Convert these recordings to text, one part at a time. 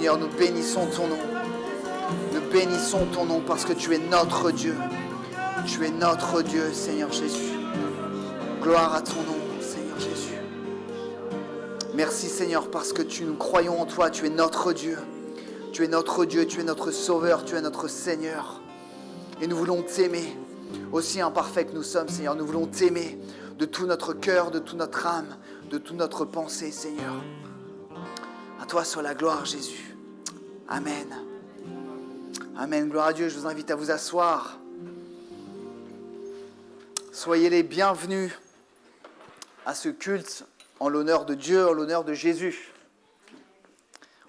Seigneur, nous bénissons ton nom. Nous bénissons ton nom parce que tu es notre Dieu. Tu es notre Dieu, Seigneur Jésus. Gloire à ton nom, Seigneur Jésus. Merci, Seigneur, parce que nous croyons en toi. Tu es notre Dieu. Tu es notre Dieu, tu es notre Sauveur, tu es notre Seigneur. Et nous voulons t'aimer. Aussi imparfait que nous sommes, Seigneur, nous voulons t'aimer de tout notre cœur, de toute notre âme, de toute notre pensée, Seigneur. À toi soit la gloire, Jésus. Amen. Amen. Gloire à Dieu. Je vous invite à vous asseoir. Soyez les bienvenus à ce culte en l'honneur de Dieu, en l'honneur de Jésus.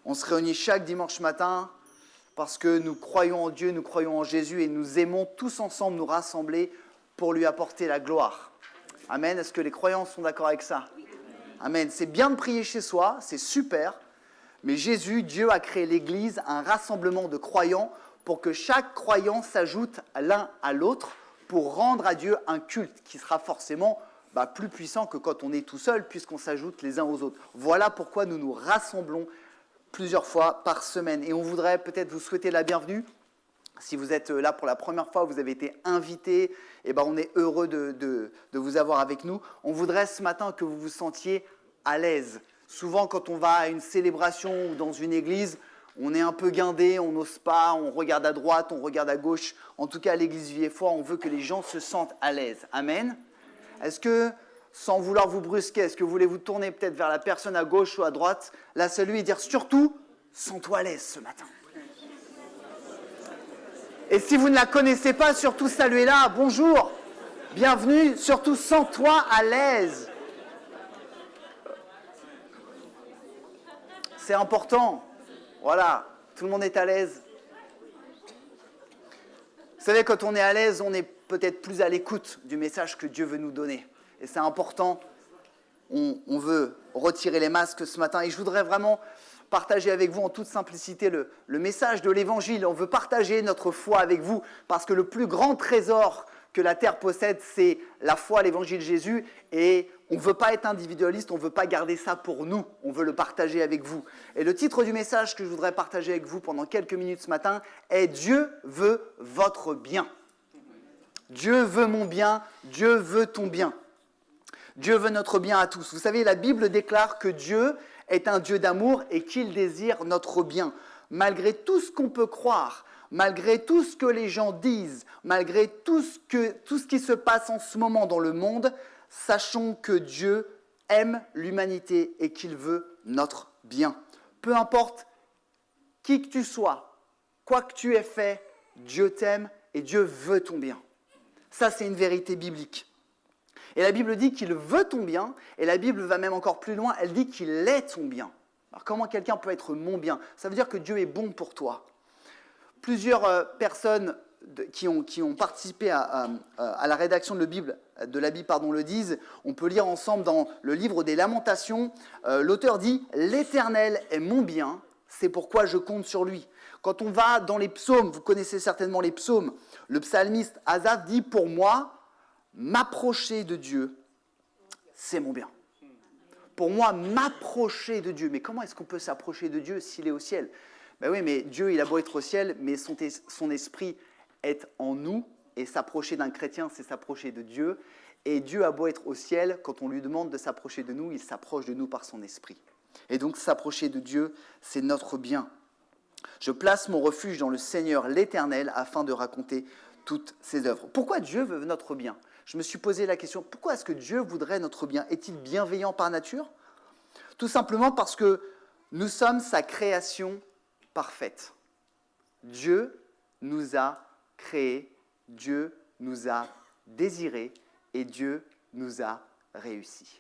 On se réunit chaque dimanche matin parce que nous croyons en Dieu, nous croyons en Jésus et nous aimons tous ensemble nous rassembler pour lui apporter la gloire. Amen. Est-ce que les croyants sont d'accord avec ça? Amen. C'est bien de prier chez soi, c'est super. Mais Jésus, Dieu a créé l'Église, un rassemblement de croyants pour que chaque croyant s'ajoute l'un à l'autre pour rendre à Dieu un culte qui sera forcément plus puissant que quand on est tout seul puisqu'on s'ajoute les uns aux autres. Voilà pourquoi nous nous rassemblons plusieurs fois par semaine. Et on voudrait peut-être vous souhaiter la bienvenue. Si vous êtes là pour la première fois, vous avez été invité, on est heureux de vous avoir avec nous. On voudrait ce matin que vous vous sentiez à l'aise. Souvent, quand on va à une célébration ou dans une église, on est un peu guindé, on n'ose pas, on regarde à droite, on regarde à gauche. En tout cas, à l'église Vie et Foi, on veut que les gens se sentent à l'aise. Amen. Est-ce que, sans vouloir vous brusquer, est-ce que vous voulez vous tourner peut-être vers la personne à gauche ou à droite, la saluer et dire surtout, sens-toi à l'aise ce matin. Et si vous ne la connaissez pas, surtout saluez-la, bonjour, bienvenue, surtout sens-toi à l'aise. C'est important. Voilà, tout le monde est à l'aise. Vous savez, quand on est à l'aise, on est peut-être plus à l'écoute du message que Dieu veut nous donner. Et c'est important. On veut retirer les masques ce matin. Et je voudrais vraiment partager avec vous en toute simplicité le message de l'Évangile. On veut partager notre foi avec vous parce que le plus grand trésor que la terre possède, c'est la foi, l'Évangile de Jésus. Et on ne veut pas être individualiste, on ne veut pas garder ça pour nous. On veut le partager avec vous. Et le titre du message que je voudrais partager avec vous pendant quelques minutes ce matin est « Dieu veut votre bien ». Dieu veut mon bien, Dieu veut ton bien. Dieu veut notre bien à tous. Vous savez, la Bible déclare que Dieu est un Dieu d'amour et qu'il désire notre bien. Malgré tout ce qu'on peut croire, malgré tout ce que les gens disent, malgré tout ce qui se passe en ce moment dans le monde, sachons que Dieu aime l'humanité et qu'il veut notre bien. Peu importe qui que tu sois, quoi que tu aies fait, Dieu t'aime et Dieu veut ton bien. Ça, c'est une vérité biblique. Et la Bible dit qu'il veut ton bien, et la Bible va même encore plus loin, elle dit qu'il est ton bien. Alors comment quelqu'un peut être mon bien? Ça veut dire que Dieu est bon pour toi. Plusieurs personnes qui ont participé à la rédaction de la Bible le disent. On peut lire ensemble dans le livre des Lamentations, l'auteur dit « L'Éternel est mon bien, c'est pourquoi je compte sur lui ». Quand on va dans les psaumes, vous connaissez certainement les psaumes, le psalmiste Asaph dit « Pour moi, m'approcher de Dieu, c'est mon bien ». Pour moi, m'approcher de Dieu. Mais comment est-ce qu'on peut s'approcher de Dieu s'il est au ciel? Ben oui, mais Dieu, il a beau être au ciel, mais son esprit est en nous. Et s'approcher d'un chrétien, c'est s'approcher de Dieu. Et Dieu a beau être au ciel, quand on lui demande de s'approcher de nous, il s'approche de nous par son esprit. Et donc, s'approcher de Dieu, c'est notre bien. Je place mon refuge dans le Seigneur l'Éternel afin de raconter toutes ses œuvres. Pourquoi Dieu veut notre bien? Je me suis posé la question, pourquoi est-ce que Dieu voudrait notre bien? Est-il bienveillant par nature? Tout simplement parce que nous sommes sa création parfaite. Dieu nous a créés, Dieu nous a désirés et Dieu nous a réussi.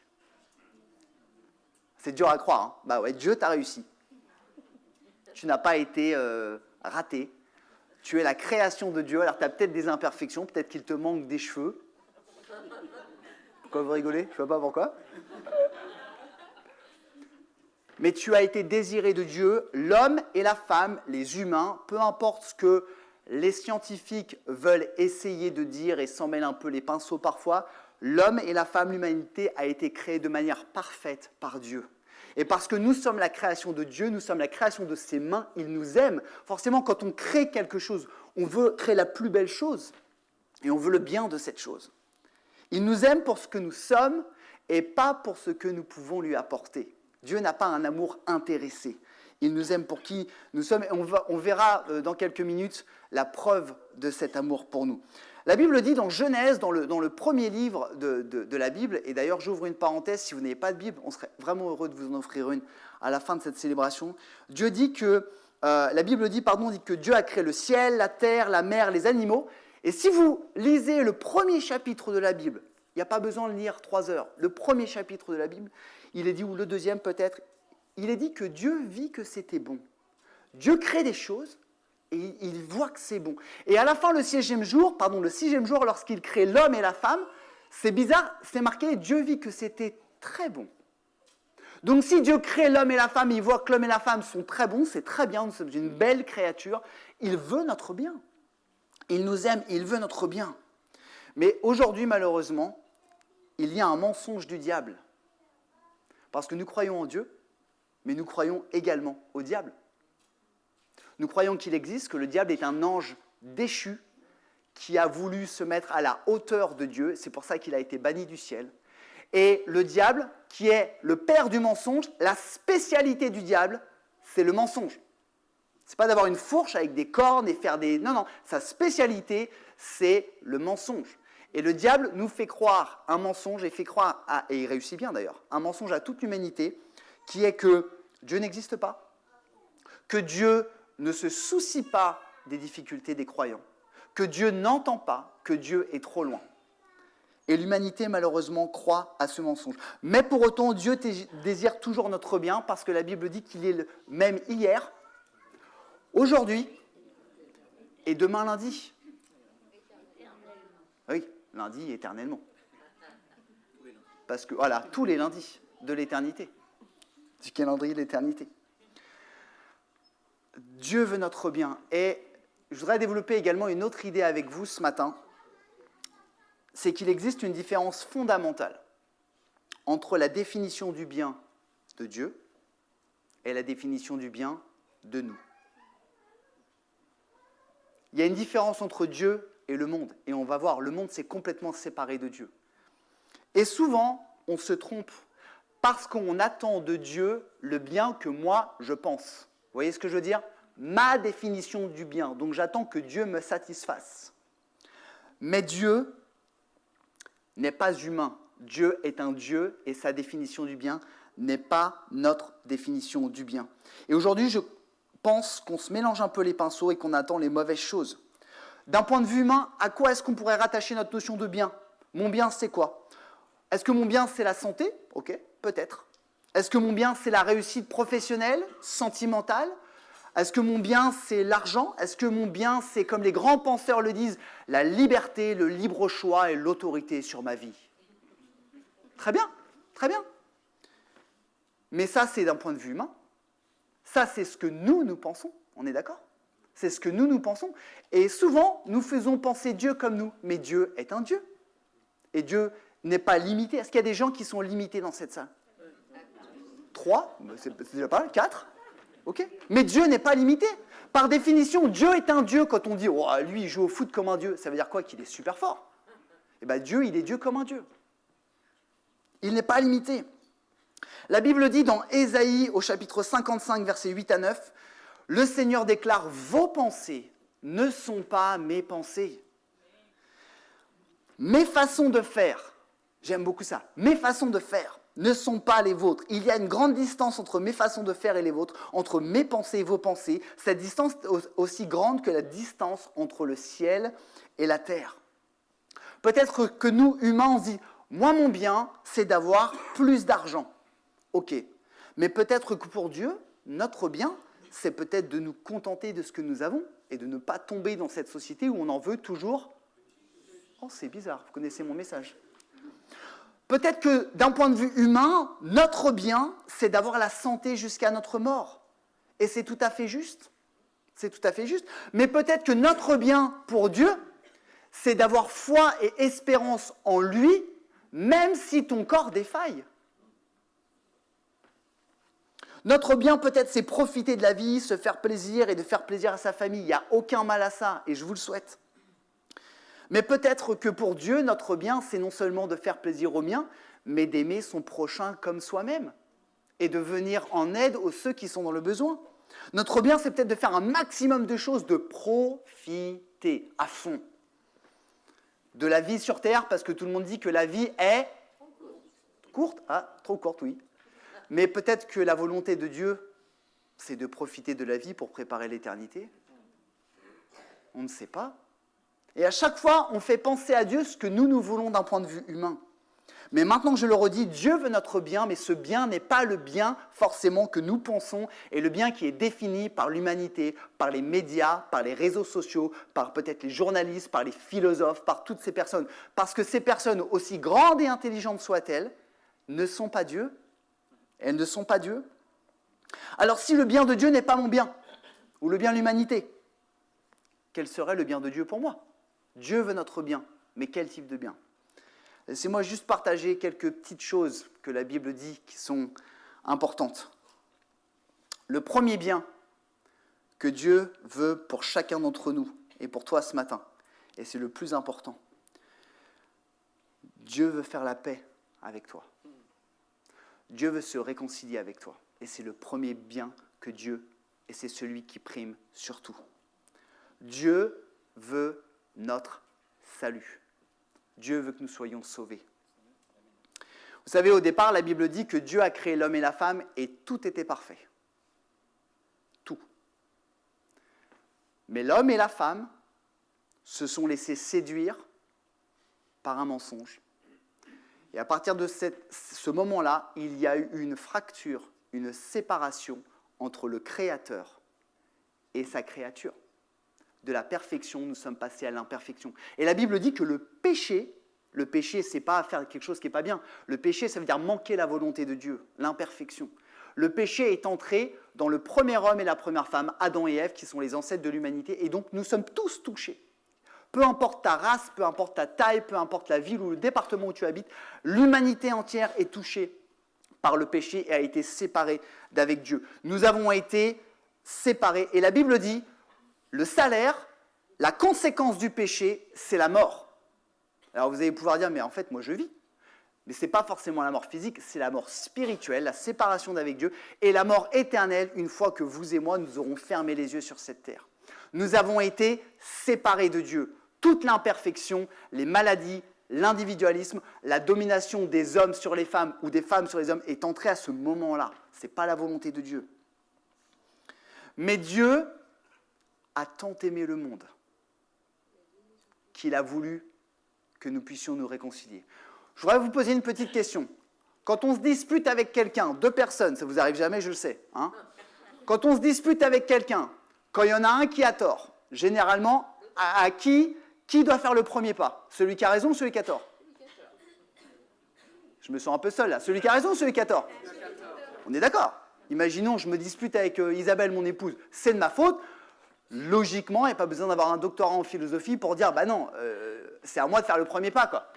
C'est dur à croire, hein? Bah ouais, Dieu t'a réussi. Tu n'as pas été raté. Tu es la création de Dieu. Alors tu as peut-être des imperfections, peut-être qu'il te manque des cheveux. Pourquoi vous rigolez? Je ne sais pas pourquoi. Mais tu as été désiré de Dieu, l'homme et la femme, les humains, peu importe ce que les scientifiques veulent essayer de dire et s'en mêlent un peu les pinceaux parfois, l'homme et la femme, l'humanité a été créés de manière parfaite par Dieu. Et parce que nous sommes la création de Dieu, nous sommes la création de ses mains, il nous aime. Forcément, quand on crée quelque chose, on veut créer la plus belle chose et on veut le bien de cette chose. Il nous aime pour ce que nous sommes et pas pour ce que nous pouvons lui apporter. Dieu n'a pas un amour intéressé. Il nous aime pour qui nous sommes. Et on verra dans quelques minutes la preuve de cet amour pour nous. La Bible dit dans Genèse, dans le premier livre de la Bible, et d'ailleurs j'ouvre une parenthèse, si vous n'avez pas de Bible, on serait vraiment heureux de vous en offrir une à la fin de cette célébration. La Bible dit que Dieu a créé le ciel, la terre, la mer, les animaux. Et si vous lisez le premier chapitre de la Bible, il n'y a pas besoin de lire 3 heures, le premier chapitre de la Bible, il est dit, ou le deuxième peut-être, il est dit que Dieu vit que c'était bon. Dieu crée des choses et il voit que c'est bon. Et à la fin, le sixième jour, lorsqu'il crée l'homme et la femme, c'est bizarre, c'est marqué, Dieu vit que c'était très bon. Donc si Dieu crée l'homme et la femme, il voit que l'homme et la femme sont très bons, c'est très bien, nous sommes une belle créature, il veut notre bien. Il nous aime, il veut notre bien. Mais aujourd'hui, malheureusement, il y a un mensonge du diable. Parce que nous croyons en Dieu, mais nous croyons également au diable. Nous croyons qu'il existe, que le diable est un ange déchu qui a voulu se mettre à la hauteur de Dieu. C'est pour ça qu'il a été banni du ciel. Et le diable, qui est le père du mensonge, la spécialité du diable, c'est le mensonge. Ce n'est pas d'avoir une fourche avec des cornes et faire des... Non, sa spécialité, c'est le mensonge. Et le diable nous fait croire un mensonge et il réussit bien d'ailleurs, un mensonge à toute l'humanité, qui est que Dieu n'existe pas, que Dieu ne se soucie pas des difficultés des croyants, que Dieu n'entend pas, que Dieu est trop loin. Et l'humanité, malheureusement, croit à ce mensonge. Mais pour autant, Dieu désire toujours notre bien, parce que la Bible dit qu'il est le même hier, aujourd'hui et demain lundi. Oui, lundi éternellement. Parce que, voilà, tous les lundis de l'éternité, du calendrier de l'éternité. Dieu veut notre bien. Et je voudrais développer également une autre idée avec vous ce matin. C'est qu'il existe une différence fondamentale entre la définition du bien de Dieu et la définition du bien de nous. Il y a une différence entre Dieu et le monde. Et on va voir, le monde s'est complètement séparé de Dieu. Et souvent, on se trompe parce qu'on attend de Dieu le bien que moi, je pense. Vous voyez ce que je veux dire ? Ma définition du bien. Donc j'attends que Dieu me satisfasse. Mais Dieu n'est pas humain. Dieu est un Dieu et sa définition du bien n'est pas notre définition du bien. Et aujourd'hui, je pense qu'on se mélange un peu les pinceaux et qu'on attend les mauvaises choses. D'un point de vue humain, à quoi est-ce qu'on pourrait rattacher notre notion de bien ? Mon bien, c'est quoi ? Est-ce que mon bien, c'est la santé ? Ok, peut-être. Est-ce que mon bien, c'est la réussite professionnelle, sentimentale ? Est-ce que mon bien, c'est l'argent ? Est-ce que mon bien, c'est, comme les grands penseurs le disent, la liberté, le libre choix et l'autorité sur ma vie ? Très bien, très bien. Mais ça, c'est d'un point de vue humain. Ça, c'est ce que nous pensons. On est d'accord ? C'est ce que nous pensons. Et souvent, nous faisons penser Dieu comme nous. Mais Dieu est un Dieu. Et Dieu n'est pas limité. Est-ce qu'il y a des gens qui sont limités dans cette salle ? 3, c'est déjà pas mal. 4 ? Ok. Mais Dieu n'est pas limité. Par définition, Dieu est un Dieu. Quand on dit oh, lui, il joue au foot comme un Dieu, ça veut dire quoi ? Qu'il est super fort. Eh bien, Dieu, il est Dieu comme un Dieu. Il n'est pas limité. La Bible dit dans Ésaïe, au chapitre 55, versets 8 à 9, « Le Seigneur déclare, vos pensées ne sont pas mes pensées. Mes façons de faire, j'aime beaucoup ça, mes façons de faire ne sont pas les vôtres. Il y a une grande distance entre mes façons de faire et les vôtres, entre mes pensées et vos pensées. Cette distance est aussi grande que la distance entre le ciel et la terre. » Peut-être que nous, humains, on se dit, moi, mon bien, c'est d'avoir plus d'argent. Ok, mais peut-être que pour Dieu, notre bien, c'est peut-être de nous contenter de ce que nous avons et de ne pas tomber dans cette société où on en veut toujours. Oh, c'est bizarre, vous connaissez mon message. Peut-être que d'un point de vue humain, notre bien, c'est d'avoir la santé jusqu'à notre mort. Et c'est tout à fait juste. C'est tout à fait juste. Mais peut-être que notre bien pour Dieu, c'est d'avoir foi et espérance en lui, même si ton corps défaille. Notre bien peut-être c'est profiter de la vie, se faire plaisir et de faire plaisir à sa famille. Il n'y a aucun mal à ça et je vous le souhaite. Mais peut-être que pour Dieu, notre bien, c'est non seulement de faire plaisir aux miens, mais d'aimer son prochain comme soi-même et de venir en aide aux ceux qui sont dans le besoin. Notre bien, c'est peut-être de faire un maximum de choses, de profiter à fond de la vie sur Terre, parce que tout le monde dit que la vie est courte. Ah, trop courte, oui. Mais peut-être que la volonté de Dieu, c'est de profiter de la vie pour préparer l'éternité. On ne sait pas. Et à chaque fois, on fait penser à Dieu ce que nous voulons d'un point de vue humain. Mais maintenant que je le redis, Dieu veut notre bien, mais ce bien n'est pas le bien forcément que nous pensons, et le bien qui est défini par l'humanité, par les médias, par les réseaux sociaux, par peut-être les journalistes, par les philosophes, par toutes ces personnes. Parce que ces personnes, aussi grandes et intelligentes soient-elles, ne sont pas Dieu. Elles ne sont pas Dieu. Alors si le bien de Dieu n'est pas mon bien, ou le bien de l'humanité, quel serait le bien de Dieu pour moi ? Dieu veut notre bien, mais quel type de bien ? Laissez-moi juste partager quelques petites choses que la Bible dit qui sont importantes. Le premier bien que Dieu veut pour chacun d'entre nous, et pour toi ce matin, et c'est le plus important, Dieu veut faire la paix avec toi. Dieu veut se réconcilier avec toi. Et c'est le premier bien que Dieu, et c'est celui qui prime sur tout. Dieu veut notre salut. Dieu veut que nous soyons sauvés. Vous savez, au départ, la Bible dit que Dieu a créé l'homme et la femme et tout était parfait. Tout. Mais l'homme et la femme se sont laissés séduire par un mensonge. Et à partir de ce moment-là, il y a eu une fracture, une séparation entre le Créateur et sa créature. De la perfection, nous sommes passés à l'imperfection. Et la Bible dit que le péché, c'est pas faire quelque chose qui n'est pas bien. Le péché, ça veut dire manquer la volonté de Dieu, l'imperfection. Le péché est entré dans le premier homme et la première femme, Adam et Ève, qui sont les ancêtres de l'humanité. Et donc, nous sommes tous touchés. Peu importe ta race, peu importe ta taille, peu importe la ville ou le département où tu habites, l'humanité entière est touchée par le péché et a été séparée d'avec Dieu. Nous avons été séparés. Et la Bible dit, le salaire, la conséquence du péché, c'est la mort. Alors vous allez pouvoir dire, mais en fait, moi je vis. Mais ce n'est pas forcément la mort physique, c'est la mort spirituelle, la séparation d'avec Dieu, et la mort éternelle, une fois que vous et moi, nous aurons fermé les yeux sur cette terre. Nous avons été séparés de Dieu. Toute l'imperfection, les maladies, l'individualisme, la domination des hommes sur les femmes ou des femmes sur les hommes est entrée à ce moment-là. Ce n'est pas la volonté de Dieu. Mais Dieu a tant aimé le monde qu'il a voulu que nous puissions nous réconcilier. Je voudrais vous poser une petite question. Quand on se dispute avec quelqu'un, deux personnes, ça vous arrive jamais, je le sais, hein ? Quand on se dispute avec quelqu'un, quand il y en a un qui a tort, généralement, à qui doit faire le premier pas ? Celui qui a raison ou celui qui a tort ? Je me sens un peu seul là. Celui qui a raison ou celui qui a tort ? On est d'accord ? Imaginons, je me dispute avec Isabelle, mon épouse, c'est de ma faute. Logiquement, il n'y a pas besoin d'avoir un doctorat en philosophie pour dire, bah non, c'est à moi de faire le premier pas, quoi.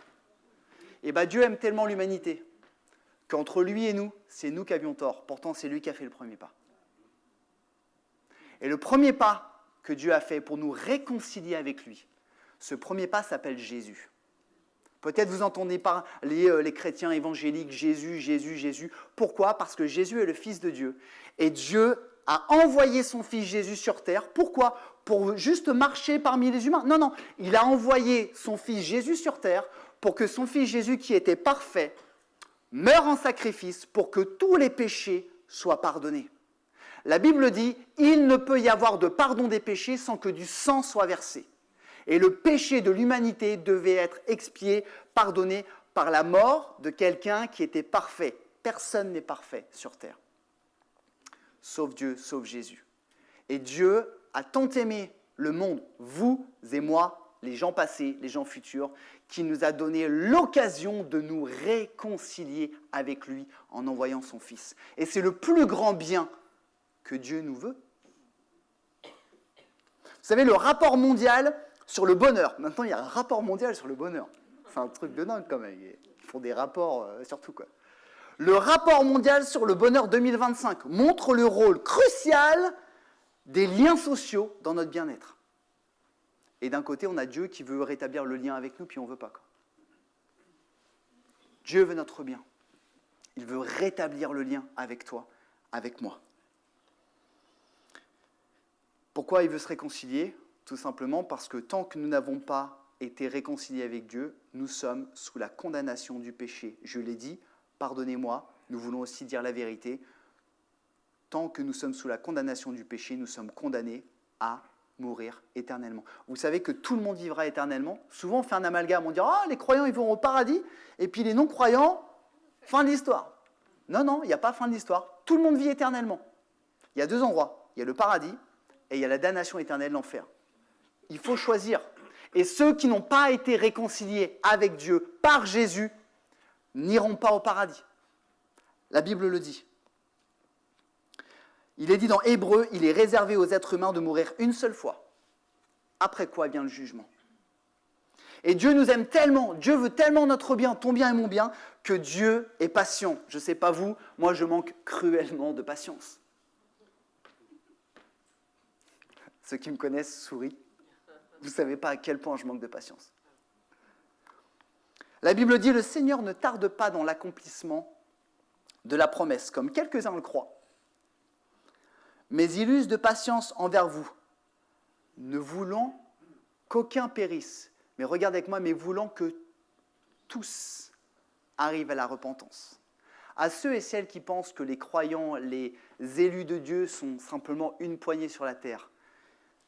Et bah Dieu aime tellement l'humanité qu'entre lui et nous, c'est nous qui avions tort. Pourtant, c'est lui qui a fait le premier pas. Et le premier pas que Dieu a fait pour nous réconcilier avec lui, ce premier pas s'appelle Jésus. Peut-être vous entendez parler les chrétiens évangéliques, Jésus, Jésus, Jésus. Pourquoi ? Parce que Jésus est le Fils de Dieu. Et Dieu a envoyé son Fils Jésus sur terre. Pourquoi ? Pour juste marcher parmi les humains ? Non, il a envoyé son Fils Jésus sur terre pour que son Fils Jésus, qui était parfait, meure en sacrifice pour que tous les péchés soient pardonnés. La Bible dit, il ne peut y avoir de pardon des péchés sans que du sang soit versé. Et le péché de l'humanité devait être expié, pardonné par la mort de quelqu'un qui était parfait. Personne n'est parfait sur terre. Sauf Dieu, sauf Jésus. Et Dieu a tant aimé le monde, vous et moi, les gens passés, les gens futurs, qu'il nous a donné l'occasion de nous réconcilier avec lui en envoyant son Fils. Et c'est le plus grand bien que Dieu nous veut. Vous savez, le rapport mondial sur le bonheur, maintenant il y a un rapport mondial sur le bonheur. C'est un truc de dingue quand même, ils font des rapports sur tout, quoi. Le rapport mondial sur le bonheur 2025 montre le rôle crucial des liens sociaux dans notre bien-être. Et d'un côté, on a Dieu qui veut rétablir le lien avec nous, puis on ne veut pas. Quoi. Dieu veut notre bien. Il veut rétablir le lien avec toi, avec moi. Pourquoi il veut se réconcilier ? Tout simplement parce que tant que nous n'avons pas été réconciliés avec Dieu, nous sommes sous la condamnation du péché. Je l'ai dit, pardonnez-moi, nous voulons aussi dire la vérité. Tant que nous sommes sous la condamnation du péché, nous sommes condamnés à mourir éternellement. Vous savez que tout le monde vivra éternellement. Souvent, on fait un amalgame, on dit « Ah, les croyants, ils vont au paradis, et puis les non-croyants, fin de l'histoire. » Non, il n'y a pas fin de l'histoire. Tout le monde vit éternellement. Il y a deux endroits. Il y a le paradis et il y a la damnation éternelle, l'enfer. Il faut choisir. Et ceux qui n'ont pas été réconciliés avec Dieu par Jésus n'iront pas au paradis. La Bible le dit. Il est dit dans Hébreux, il est réservé aux êtres humains de mourir une seule fois. Après quoi vient le jugement. Et Dieu nous aime tellement, Dieu veut tellement notre bien, ton bien et mon bien, que Dieu est patient. Je ne sais pas vous, moi je manque cruellement de patience. Ceux qui me connaissent sourient. Vous ne savez pas à quel point je manque de patience. La Bible dit, le Seigneur ne tarde pas dans l'accomplissement de la promesse, comme quelques-uns le croient. Mais il use de patience envers vous, ne voulant qu'aucun périsse. Mais regardez avec moi, mais voulant que tous arrivent à la repentance. À ceux et celles qui pensent que les croyants, les élus de Dieu sont simplement une poignée sur la terre,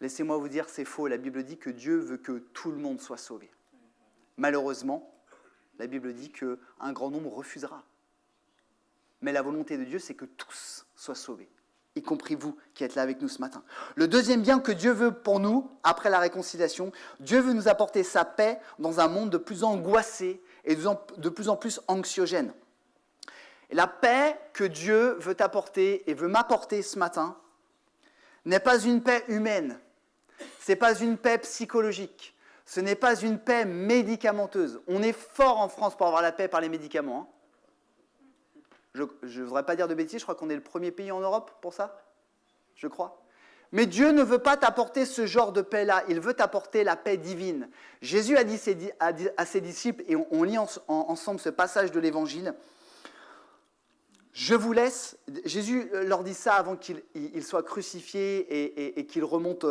laissez-moi vous dire, c'est faux. La Bible dit que Dieu veut que tout le monde soit sauvé. Malheureusement, la Bible dit qu'un grand nombre refusera. Mais la volonté de Dieu, c'est que tous soient sauvés, y compris vous qui êtes là avec nous ce matin. Le deuxième bien que Dieu veut pour nous, après la réconciliation, Dieu veut nous apporter sa paix dans un monde de plus angoissé et de plus en plus anxiogène. Et la paix que Dieu veut t'apporter et veut m'apporter ce matin n'est pas une paix humaine, ce n'est pas une paix psychologique, ce n'est pas une paix médicamenteuse. On est fort en France pour avoir la paix par les médicaments. Hein. Je ne voudrais pas dire de bêtises, je crois qu'on est le premier pays en Europe pour ça, je crois. Mais Dieu ne veut pas t'apporter ce genre de paix-là, il veut t'apporter la paix divine. Jésus a dit à ses disciples, et on lit ensemble ce passage de l'Évangile, je vous laisse, Jésus leur dit ça avant qu'il soit crucifié et qu'il remonte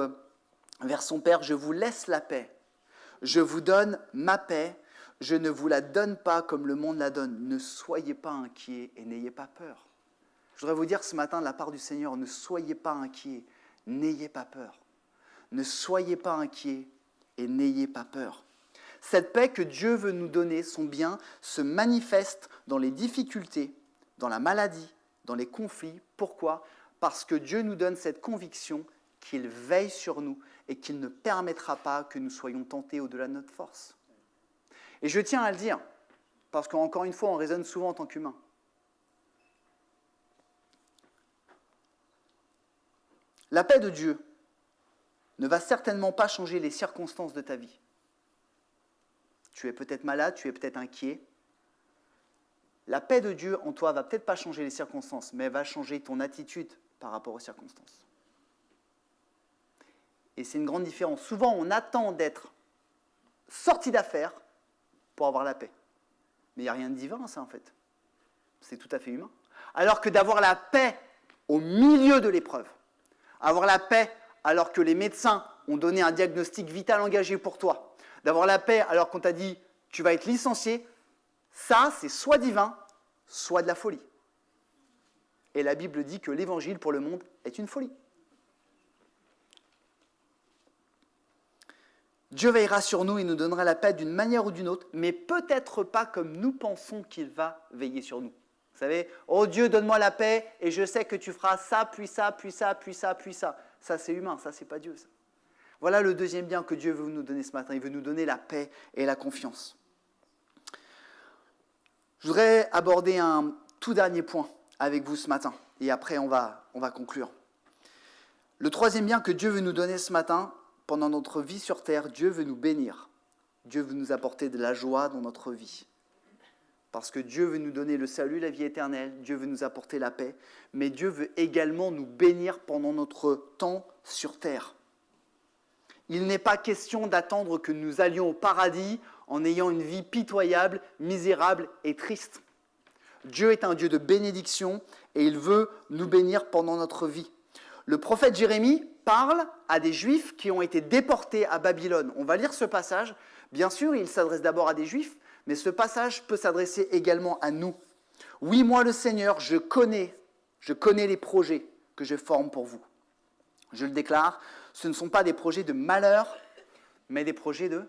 vers son Père, je vous laisse la paix, je vous donne ma paix, je ne vous la donne pas comme le monde la donne. Ne soyez pas inquiets et n'ayez pas peur. Je voudrais vous dire ce matin de la part du Seigneur, ne soyez pas inquiets, n'ayez pas peur. Ne soyez pas inquiets et n'ayez pas peur. Cette paix que Dieu veut nous donner, son bien, se manifeste dans les difficultés, dans la maladie, dans les conflits. Pourquoi ? Parce que Dieu nous donne cette conviction qu'il veille sur nous et qu'il ne permettra pas que nous soyons tentés au-delà de notre force. Et je tiens à le dire, parce qu'encore une fois, on raisonne souvent en tant qu'humain. La paix de Dieu ne va certainement pas changer les circonstances de ta vie. Tu es peut-être malade, tu es peut-être inquiet. La paix de Dieu en toi ne va peut-être pas changer les circonstances, mais elle va changer ton attitude par rapport aux circonstances. Et c'est une grande différence. Souvent, on attend d'être sorti d'affaires pour avoir la paix. Mais il n'y a rien de divin, ça, en fait. C'est tout à fait humain. Alors que d'avoir la paix au milieu de l'épreuve, avoir la paix alors que les médecins ont donné un diagnostic vital engagé pour toi, d'avoir la paix alors qu'on t'a dit « tu vas être licencié », ça, c'est soit divin, soit de la folie. Et la Bible dit que l'évangile pour le monde est une folie. Dieu veillera sur nous et nous donnera la paix d'une manière ou d'une autre, mais peut-être pas comme nous pensons qu'il va veiller sur nous. Vous savez, oh Dieu, donne-moi la paix et je sais que tu feras ça, puis ça, puis ça, puis ça, puis ça. Ça, c'est humain, ça, c'est pas Dieu. Ça. Voilà le deuxième bien que Dieu veut nous donner ce matin. Il veut nous donner la paix et la confiance. Je voudrais aborder un tout dernier point avec vous ce matin et après on va conclure. Le troisième bien que Dieu veut nous donner ce matin, pendant notre vie sur terre, Dieu veut nous bénir. Dieu veut nous apporter de la joie dans notre vie. Parce que Dieu veut nous donner le salut, la vie éternelle, Dieu veut nous apporter la paix, mais Dieu veut également nous bénir pendant notre temps sur terre. Il n'est pas question d'attendre que nous allions au paradis en ayant une vie pitoyable, misérable et triste. Dieu est un Dieu de bénédiction et il veut nous bénir pendant notre vie. Le prophète Jérémie parle à des Juifs qui ont été déportés à Babylone. On va lire ce passage. Bien sûr, il s'adresse d'abord à des Juifs, mais ce passage peut s'adresser également à nous. Oui, moi le Seigneur, je connais les projets que je forme pour vous. Je le déclare, ce ne sont pas des projets de malheur, mais des projets de...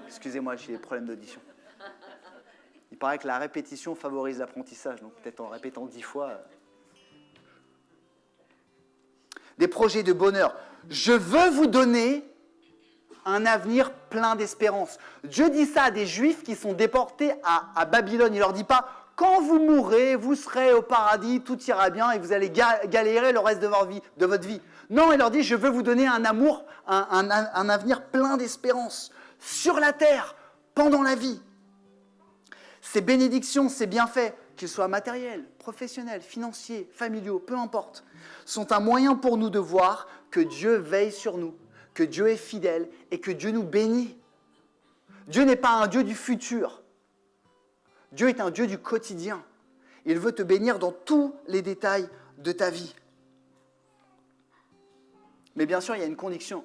Excusez-moi, j'ai des problèmes d'audition. Il paraît que la répétition favorise l'apprentissage, donc peut-être en répétant 10 fois. Des projets de bonheur. Je veux vous donner un avenir plein d'espérance. Dieu dit ça à des Juifs qui sont déportés à Babylone. Il ne leur dit pas, quand vous mourrez, vous serez au paradis, tout ira bien et vous allez galérer le reste de votre vie. Non, il leur dit, je veux vous donner un amour, un avenir plein d'espérance sur la terre, pendant la vie. Ces bénédictions, ces bienfaits, qu'ils soient matériels, professionnels, financiers, familiaux, peu importe, sont un moyen pour nous de voir que Dieu veille sur nous, que Dieu est fidèle et que Dieu nous bénit. Dieu n'est pas un Dieu du futur. Dieu est un Dieu du quotidien. Il veut te bénir dans tous les détails de ta vie. Mais bien sûr, il y a une condition.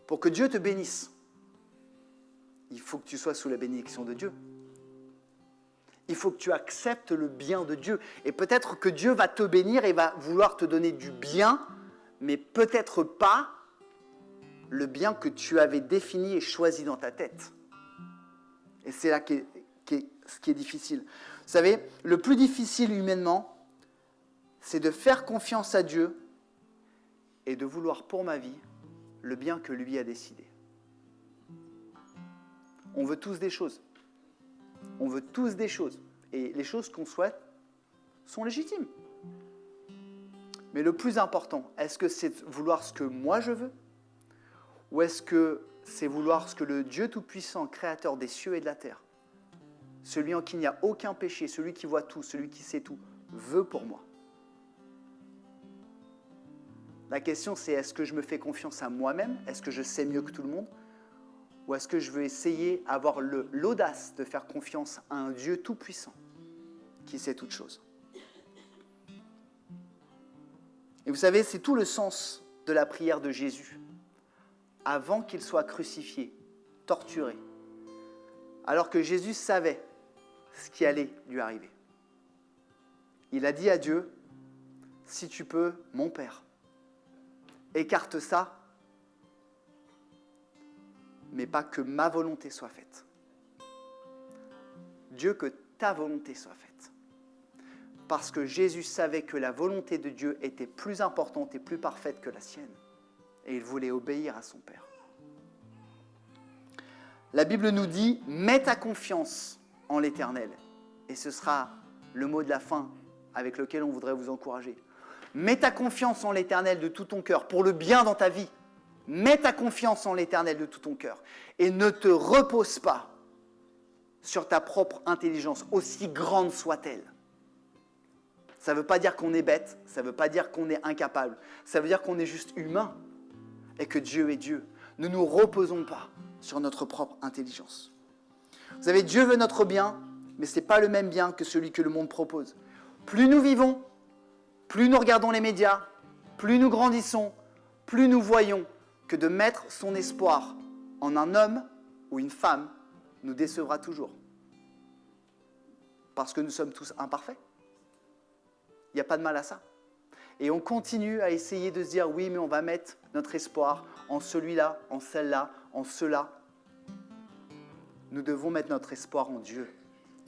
Pour que Dieu te bénisse, il faut que tu sois sous la bénédiction de Dieu. Il faut que tu acceptes le bien de Dieu. Et peut-être que Dieu va te bénir et va vouloir te donner du bien, mais peut-être pas le bien que tu avais défini et choisi dans ta tête. Et c'est là ce qui est difficile. Vous savez, le plus difficile humainement, c'est de faire confiance à Dieu et de vouloir pour ma vie le bien que lui a décidé. On veut tous des choses. On veut tous des choses. Et les choses qu'on souhaite sont légitimes. Mais le plus important, est-ce que c'est vouloir ce que moi je veux? Ou est-ce que c'est vouloir ce que le Dieu Tout-Puissant, Créateur des cieux et de la terre, celui en qui il n'y a aucun péché, celui qui voit tout, celui qui sait tout, veut pour moi? La question c'est, est-ce que je me fais confiance à moi-même? Est-ce que je sais mieux que tout le monde? Ou est-ce que je veux essayer d'avoir l'audace de faire confiance à un Dieu tout-puissant qui sait toutes choses? Et vous savez, c'est tout le sens de la prière de Jésus. Avant qu'il soit crucifié, torturé, alors que Jésus savait ce qui allait lui arriver. Il a dit à Dieu, si tu peux, mon Père, écarte ça, mais pas que ma volonté soit faite. Dieu, que ta volonté soit faite. Parce que Jésus savait que la volonté de Dieu était plus importante et plus parfaite que la sienne. Et il voulait obéir à son Père. La Bible nous dit, mets ta confiance en l'Éternel. Et ce sera le mot de la fin avec lequel on voudrait vous encourager. Mets ta confiance en l'Éternel de tout ton cœur, pour le bien dans ta vie. Mets ta confiance en l'Éternel de tout ton cœur. Et ne te repose pas sur ta propre intelligence, aussi grande soit-elle. Ça ne veut pas dire qu'on est bête, ça ne veut pas dire qu'on est incapable. Ça veut dire qu'on est juste humain et que Dieu est Dieu. Ne nous reposons pas sur notre propre intelligence. Vous savez, Dieu veut notre bien, mais ce n'est pas le même bien que celui que le monde propose. Plus nous vivons, plus nous regardons les médias, plus nous grandissons, plus nous voyons que de mettre son espoir en un homme ou une femme nous décevra toujours. Parce que nous sommes tous imparfaits. Il n'y a pas de mal à ça. Et on continue à essayer de se dire, oui, mais on va mettre notre espoir en celui-là, en celle-là, en cela. Nous devons mettre notre espoir en Dieu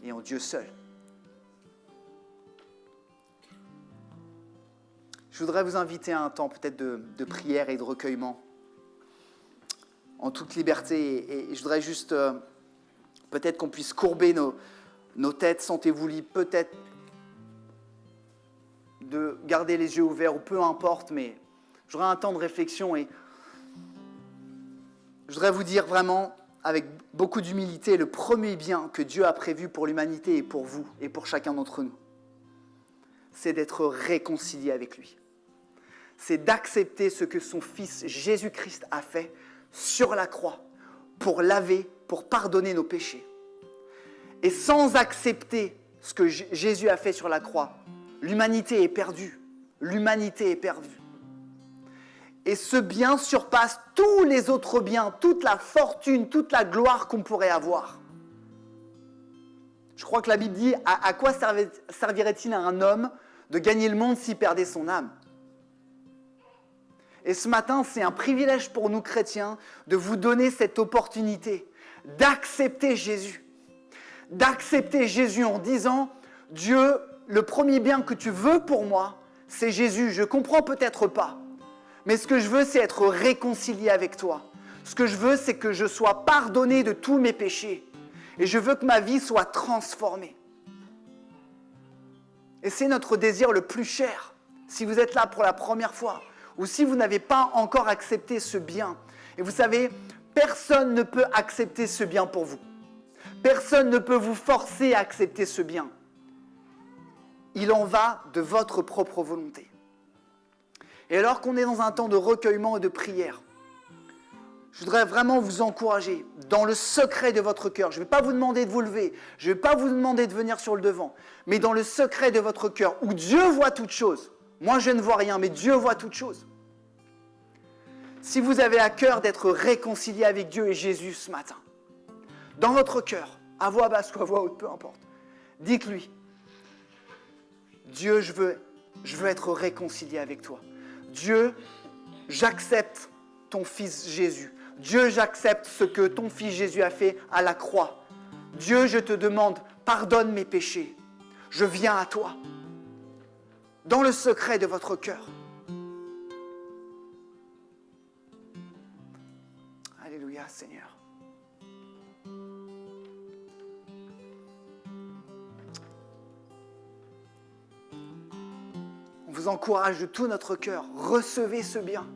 et en Dieu seul. Je voudrais vous inviter à un temps peut-être de prière et de recueillement en toute liberté. Et je voudrais juste, peut-être qu'on puisse courber nos têtes, sentez-vous libre, peut-être de garder les yeux ouverts ou peu importe, mais j'aurai un temps de réflexion et je voudrais vous dire vraiment, avec beaucoup d'humilité, le premier bien que Dieu a prévu pour l'humanité et pour vous et pour chacun d'entre nous, c'est d'être réconcilié avec lui. C'est d'accepter ce que son Fils Jésus-Christ a fait sur la croix pour laver, pour pardonner nos péchés. Et sans accepter ce que Jésus a fait sur la croix, l'humanité est perdue. L'humanité est perdue. Et ce bien surpasse tous les autres biens, toute la fortune, toute la gloire qu'on pourrait avoir. Je crois que la Bible dit, à quoi servirait-il à un homme de gagner le monde s'il perdait son âme ? Et ce matin, c'est un privilège pour nous chrétiens de vous donner cette opportunité d'accepter Jésus. D'accepter Jésus en disant, Dieu, le premier bien que tu veux pour moi, c'est Jésus. Je ne comprends peut-être pas, mais ce que je veux, c'est être réconcilié avec toi. Ce que je veux, c'est que je sois pardonné de tous mes péchés. Et je veux que ma vie soit transformée. Et c'est notre désir le plus cher. Si vous êtes là pour la première fois, ou si vous n'avez pas encore accepté ce bien. Et vous savez, personne ne peut accepter ce bien pour vous. Personne ne peut vous forcer à accepter ce bien. Il en va de votre propre volonté. Et alors qu'on est dans un temps de recueillement et de prière, je voudrais vraiment vous encourager dans le secret de votre cœur. Je ne vais pas vous demander de vous lever, je ne vais pas vous demander de venir sur le devant, mais dans le secret de votre cœur, où Dieu voit toutes choses. Moi, je ne vois rien, mais Dieu voit toutes choses. Si vous avez à cœur d'être réconcilié avec Dieu et Jésus ce matin, dans votre cœur, à voix basse ou à voix haute, peu importe, dites-lui, Dieu, je veux être réconcilié avec toi. Dieu, j'accepte ton Fils Jésus. Dieu, j'accepte ce que ton Fils Jésus a fait à la croix. Dieu, je te demande, pardonne mes péchés. Je viens à toi. Dans le secret de votre cœur. Alléluia, Seigneur. On vous encourage de tout notre cœur. Recevez ce bien.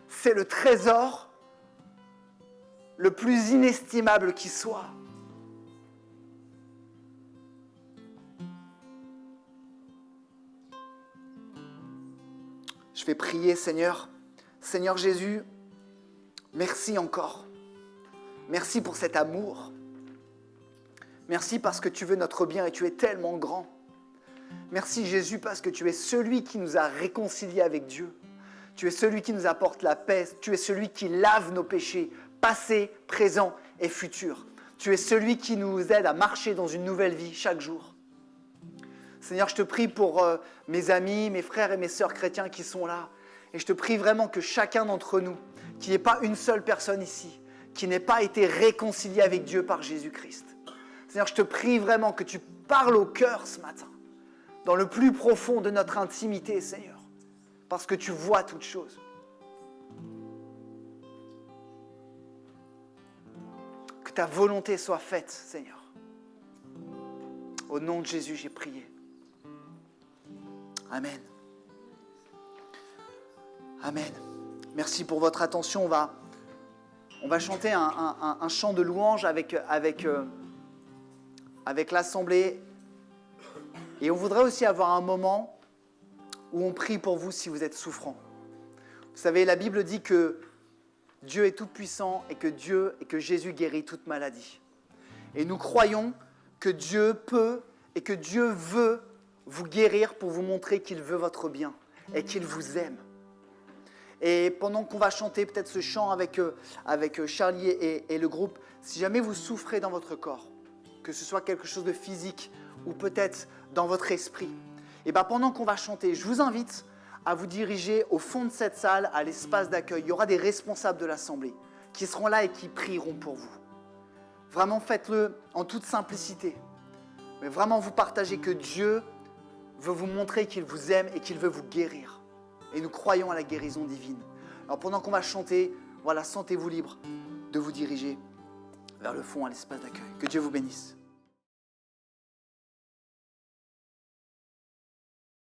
C'est le trésor le plus inestimable qui soit. Je vais prier, Seigneur. Seigneur Jésus, merci encore. Merci pour cet amour. Merci parce que tu veux notre bien et tu es tellement grand. Merci Jésus parce que tu es celui qui nous a réconciliés avec Dieu. Tu es celui qui nous apporte la paix. Tu es celui qui lave nos péchés, passés, présents et futurs. Tu es celui qui nous aide à marcher dans une nouvelle vie chaque jour. Seigneur, je te prie pour mes amis, mes frères et mes sœurs chrétiens qui sont là. Et je te prie vraiment que chacun d'entre nous, qu'il n'y ait pas une seule personne ici, qui n'ait pas été réconcilié avec Dieu par Jésus-Christ. Seigneur, je te prie vraiment que tu parles au cœur ce matin, dans le plus profond de notre intimité, Seigneur, parce que tu vois toutes choses. Que ta volonté soit faite, Seigneur. Au nom de Jésus, j'ai prié. Amen. Amen. Merci pour votre attention. On va chanter un chant de louange avec l'Assemblée. Et on voudrait aussi avoir un moment où on prie pour vous si vous êtes souffrant. Vous savez, la Bible dit que Dieu est tout-puissant et que Jésus guérit toute maladie. Et nous croyons que Dieu peut et que Dieu veut vous guérir pour vous montrer qu'il veut votre bien et qu'il vous aime. Et pendant qu'on va chanter peut-être ce chant avec Charlie et le groupe, si jamais vous souffrez dans votre corps, que ce soit quelque chose de physique ou peut-être dans votre esprit, et bien pendant qu'on va chanter, je vous invite à vous diriger au fond de cette salle, à l'espace d'accueil. Il y aura des responsables de l'Assemblée qui seront là et qui prieront pour vous. Vraiment, faites-le en toute simplicité. Mais vraiment, vous partagez que Dieu veut vous montrer qu'il vous aime et qu'il veut vous guérir. Et nous croyons à la guérison divine. Alors pendant qu'on va chanter, voilà, sentez-vous libre de vous diriger vers le fond, à l'espace d'accueil. Que Dieu vous bénisse.